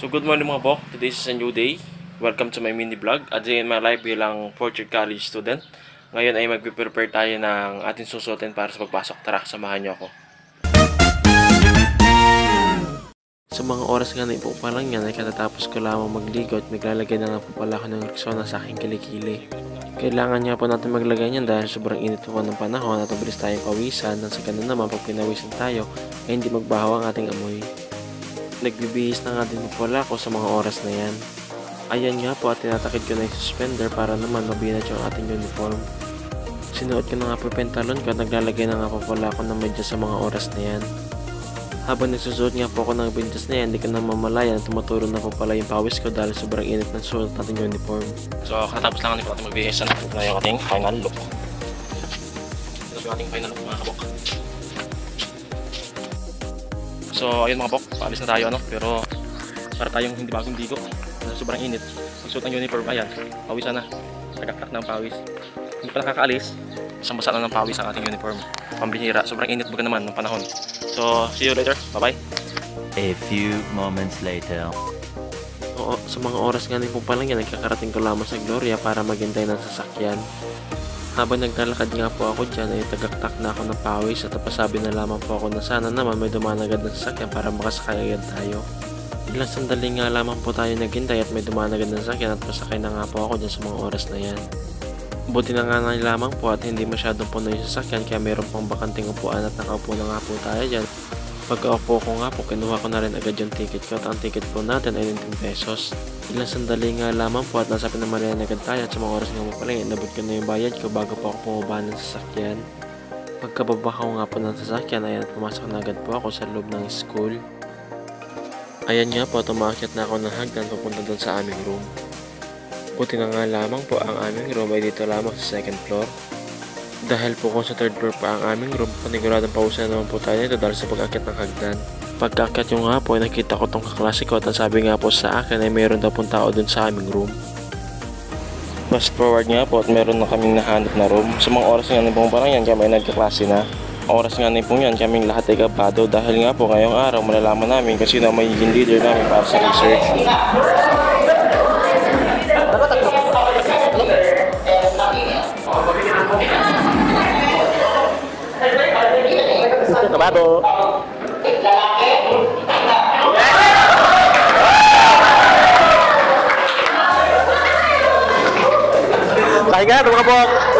So good morning mga bok, today is a new day. Welcome to my mini vlog. A day in my life bilang fourth year college student. Ngayon ay magpe-prepare tayo ng ating susuotin para sa pagpasok. Tara, samahan niyo ako. Sa mga oras nga na ipo pa lang yan ay katatapos ko lamang magligo at maglalagay na nga po pala ako ng Rexona sa aking kilikili. Kailangan nga po natin maglagay niyan dahil sobrang init po ng panahon at mabilis tayong pawisan nang sa ganun naman pag pinawisan tayo ay hindi magbaho ang ating amoy. Nagbibihis na nga din po pala ako sa mga oras na yan. Ayan nga po at tinatakid ko na yung suspender para naman mabinat yung ating uniform. Sinuot ko na nga po yung pentalon ko at naglalagay na nga po pala ako ng medyas sa mga oras na yan. Habang nagsusuot nga po ako ng medyas na yan, hindi ko na mamalayan at tumutulong na po pala yung pawis ko dahil sobrang init ng suot natin uniform. So katapos lang natin magbihis na yung ating final look. Ito yung ating final look mga kabok. So ayun mga bok, paalis na tayo pero para tayong hindi bagong digo. Sobrang init. Magsuot ng uniform, ayan, pawis na. Tagaktak ng pawis. Hindi pa nakakaalis, isang basa na ng pawis ang ating uniform. Pambihira, sobrang init baga naman ng panahon. So see you later, bye bye. A few moments later. Oo, sa mga oras nga po pa lang yan, nagkakarating ko lamang sa Gloria para maghintay ng sasakyan. Habang naglalakad nga po ako dyan ay tagaktak na ako ng pawis at napasabi na lamang po ako na sana naman may dumaan agad ng sasakyan para makasakay agad tayo. Ilang sandali nga lamang po tayo naghintay at may dumaan agad ng sasakyan at pasakay na nga po ako dyan sa mga oras na yan. Buti na nga lamang po at hindi masyadong puno yung sasakyan kaya mayroon pang bakanting upuan at nakaupo na nga po tayo dyan. Pagka-upo ko nga po, kinuha ko na rin agad yung ticket ko at ang ticket po natin ay 19 pesos. Ilang sandali nga lamang po at nasa Pinamarian agad tayo at sa mga oras nga po pala inabot ko na yung bayad ko bago po ako pumaba ng sasakyan. Pagkababa ko nga po ng sasakyan ay pumasok na agad po ako sa loob ng school. Ayan nga po, tumakyat na ako ng hagdan papunta doon sa aming room. Buti na nga lamang po ang aming room ay dito lamang sa second floor. Dahil po kung sa third floor pa ang aming room, paniguradang pausan naman po tayo nito dahil sa pag-akyat ng hagdan. Pagka-akyat yung nga po, nakita ko tong kaklase ko at ang sabi nga po sa akin ay mayroon daw pong tao dun sa aming room. Fast forward nga po at meron na kaming nahanap na room. Sa mga oras nga nipong parang yan, kami ay nagkaklase na. Oras nga nipong yan, kaming lahat ay kabado dahil nga po ngayong araw malalaman namin kung sino ang magiging leader namin para sa research. Kabado. Tayo nga, mga bok.